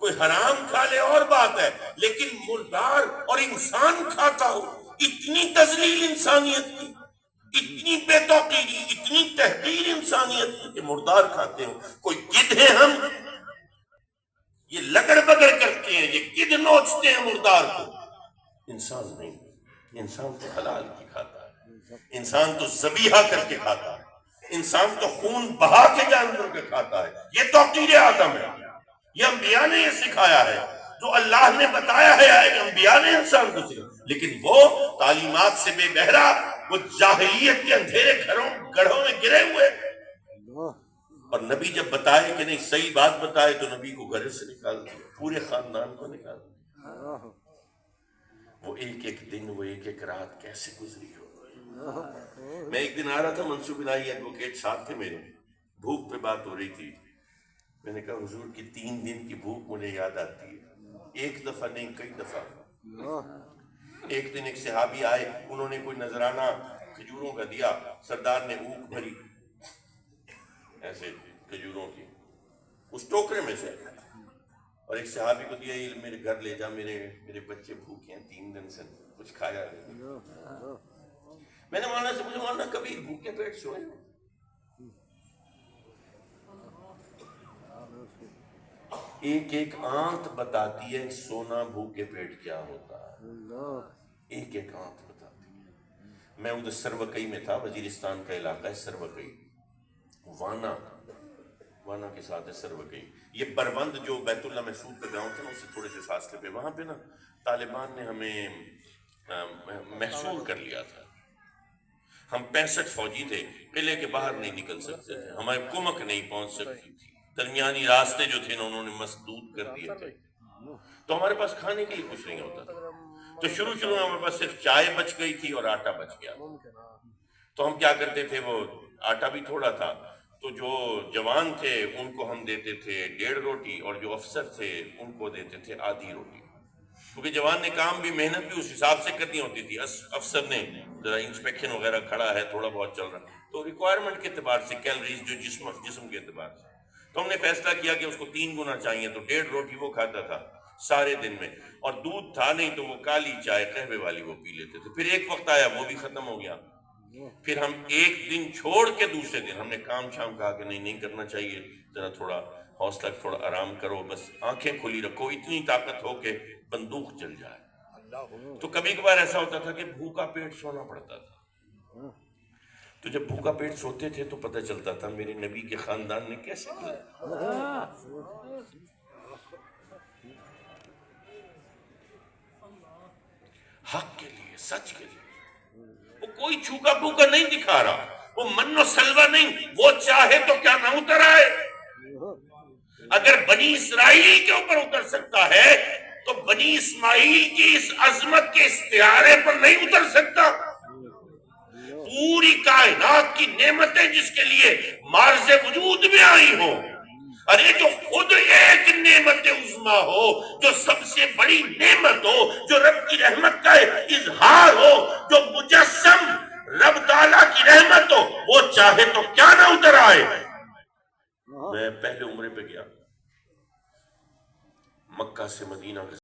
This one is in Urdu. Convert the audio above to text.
کوئی حرام کھا لے اور بات ہے، لیکن مردار اور انسان کھاتا ہو، اتنی تذلیل انسانیت کی، اتنی بے توقیری، اتنی تحقیر انسانیت کی کہ مردار کھاتے ہو۔ کوئی گدھ ہیں ہم، یہ لگڑ بگڑ کرتے ہیں، یہ گدھ نوچتے ہیں مردار کو، انسان نہیں۔ انسان تو حلال کی کھاتا ہے، انسان تو ذبیحہ کر کے کھاتا ہے، انسان تو خون بہا کے جانور کے کھاتا ہے۔ یہ توقیر آدم ہے، یہ انبیاء نے یہ سکھایا ہے، جو اللہ نے بتایا ہے انبیاء نے انسان کو سکھایا، لیکن وہ تعلیمات سے بے بہرا، وہ جاہلیت کے اندھیرے گڑھوں میں گرے ہوئے۔ اور نبی جب بتائے کہ نہیں صحیح بات بتائے تو نبی کو گھر سے نکال دیا، پورے خاندان کو نکال دیا۔ وہ ایک ایک دن، وہ ایک ایک رات کیسے گزری ہو۔ میں ایک دن آ رہا تھا، منصور الہی ایڈوکیٹ ساتھ تھے میرے، بھوک پہ بات ہو رہی تھی۔ میں نے کہا حضور کی 3 دن کی بھوک مجھے یاد آتی ہے، ایک دفعہ نہیں کئی دفعہ۔ ایک دن ایک صحابی آئے، انہوں نے کوئی نذرانہ کھجوروں کا دیا، سردار نے اونک بھری ایسے کھجوروں کی اس ٹوکرے میں سے، اور ایک صحابی کو دیا، یہ میرے گھر لے جا، میرے بچے بھوکے ہیں 3 دن سے کچھ کھایا نہیں۔ میں نے مولانا سے پوچھا، مولانا کبھی بھوکے پیٹ سوئے؟ ایک ایک آنت بتاتی ہے سونا بھوکے پیٹ کیا ہوتا ہے، ایک ایک آنت بتاتی ہے۔ میں ادھر سروکئی میں تھا، وزیرستان کا علاقہ ہے سروکئی، وانا کے ساتھ ہے سروکئی۔ یہ بروند جو بیت اللہ محسود کا گاؤں تھا نا، اس سے تھوڑے سے فاصلے پہ، وہاں پہ نا طالبان نے ہمیں محصور کر لیا تھا۔ ہم 65 فوجی تھے، قلعے کے باہر نہیں نکل سکتے تھے، ہماری کمک نہیں پہنچ سکتی تھی، درمیانی راستے جو تھے نا انہوں نے مسدود کر دیے تھے، تو ہمارے پاس کھانے کے لیے کچھ نہیں ہوتا تھا۔ تو شروع میں ہمارے پاس صرف چائے بچ گئی تھی اور آٹا بچ گیا، تو ہم کیا کرتے تھے، وہ آٹا بھی تھوڑا تھا، تو جو جوان تھے ان کو ہم دیتے تھے 1.5 روٹی، اور جو افسر تھے ان کو دیتے تھے آدھی روٹی، کیونکہ جوان نے کام بھی محنت بھی اس حساب سے کرنی ہوتی تھی، افسر نے ذرا انسپیکشن وغیرہ کھڑا ہے، تھوڑا بہت چل رہا ہے، تو ریکوائرمنٹ کے اعتبار سے، کیلریز جو جسم کے اعتبار سے، تو ہم نے فیصلہ کیا کہ اس کو 3 گنا چاہیے، تو 1.5 روٹی وہ کھاتا تھا سارے دن میں، اور دودھ تھا نہیں تو وہ کالی چائے قہوے والی وہ پی لیتے تھے۔ پھر ایک وقت آیا وہ بھی ختم ہو گیا، پھر ہم ایک دن چھوڑ کے دوسرے دن ہم نے کام شام کہا کہ نہیں کرنا چاہیے، ذرا تھوڑا حوصلہ، تھوڑا آرام کرو، بس آنکھیں کھلی رکھو، اتنی طاقت ہو کہ بندوق چل جائے۔ تو کبھی کبھار ایسا ہوتا تھا کہ بھوکا پیٹ سونا پڑتا تھا، تو جب بھوکا پیٹ سوتے تھے تو پتہ چلتا تھا میرے نبی کے خاندان نے کیسے کیا، حق کے لیے، سچ کے لیے۔ وہ کوئی چھوکا بھوکا نہیں دکھا رہا، وہ من و سلوہ نہیں، وہ چاہے تو کیا نہ اتر آئے۔ اگر بنی اسرائیل کے اوپر اتر سکتا ہے تو بنی اسماعیل کی اس عظمت کے استعارے پر نہیں اتر سکتا۔ پوری کائنات کی نعمتیں جس کے لیے مارز وجود میں آئی ہوں، ارے جو خود ایک نعمت عظمیٰ ہو، جو سب سے بڑی نعمت ہو، جو رب کی رحمت کا اظہار ہو، جو مجسم رب تعالیٰ کی رحمت ہو، وہ چاہے تو کیا نہ اتر آئے۔ میں پہلے عمرے پہ گیا، مکہ سے مدینہ کے